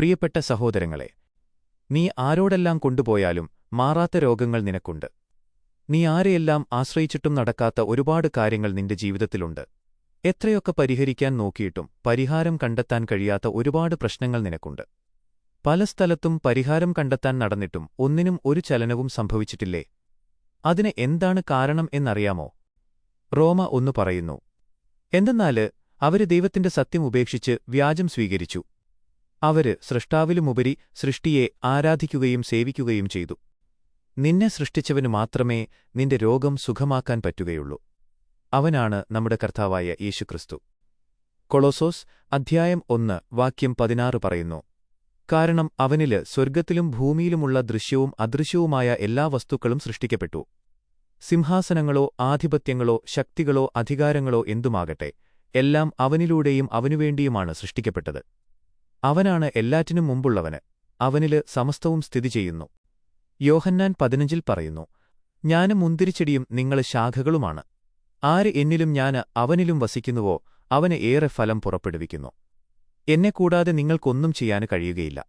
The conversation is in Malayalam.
പ്രിയപ്പെട്ട സഹോദരങ്ങളെ, നീ ആരോടെല്ലാം കൊണ്ടുപോയാലും മാറാത്ത രോഗങ്ങൾ നിനക്കുണ്ട്. നീ ആരെയെല്ലാം ആശ്രയിച്ചിട്ടും നടക്കാത്ത ഒരുപാട് കാര്യങ്ങൾ നിന്റെ ജീവിതത്തിലുണ്ട്. എത്രയൊക്കെ പരിഹരിക്കാൻ നോക്കിയിട്ടും പരിഹാരം കണ്ടെത്താൻ കഴിയാത്ത ഒരുപാട് പ്രശ്നങ്ങൾ നിനക്കുണ്ട്. പല സ്ഥലത്തും പരിഹാരം കണ്ടെത്താൻ നടന്നിട്ടും ഒന്നിനും ഒരു ചലനവും സംഭവിച്ചിട്ടില്ലേ? അതിന് എന്താണ് കാരണം എന്നറിയാമോ? റോമ 1 പറയുന്നു, എന്തെന്നാല് അവര് ദൈവത്തിന്റെ സത്യം ഉപേക്ഷിച്ച് വ്യാജം സ്വീകരിച്ചു. അവര് സൃഷ്ടാവിലുമുപരി സൃഷ്ടിയെ ആരാധിക്കുകയും സേവിക്കുകയും ചെയ്തു. നിന്നെ സൃഷ്ടിച്ചവനു മാത്രമേ നിന്റെ രോഗം സുഖമാക്കാൻ പറ്റുകയുള്ളൂ. അവനാണ് നമ്മുടെ കർത്താവായ യേശുക്രിസ്തു. കൊളോസോസ് അധ്യായം 1 വാക്യം 16 പറയുന്നു, കാരണം അവനില് സ്വർഗ്ഗത്തിലും ഭൂമിയിലുമുള്ള ദൃശ്യവും അദൃശ്യവുമായ എല്ലാ വസ്തുക്കളും സൃഷ്ടിക്കപ്പെട്ടു. സിംഹാസനങ്ങളോ ആധിപത്യങ്ങളോ ശക്തികളോ അധികാരങ്ങളോ എന്തുമാകട്ടെ, എല്ലാം അവനിലൂടെയും അവനുവേണ്ടിയുമാണ് സൃഷ്ടിക്കപ്പെട്ടത്. അവനാണ് എല്ലാറ്റിനും മുമ്പുള്ളവന്, അവനില് സമസ്തവും സ്ഥിതി ചെയ്യുന്നു. യോഹന്നാൻ 15 പറയുന്നു, ഞാന് മുന്തിരിച്ചെടിയും നിങ്ങള് ശാഖകളുമാണ്. ആര് എന്നിലും ഞാന് അവനിലും വസിക്കുന്നുവോ അവന് ഏറെ ഫലം പുറപ്പെടുവിക്കുന്നു. എന്നെക്കൂടാതെ നിങ്ങൾക്കൊന്നും ചെയ്യാന് കഴിയുകയില്ല.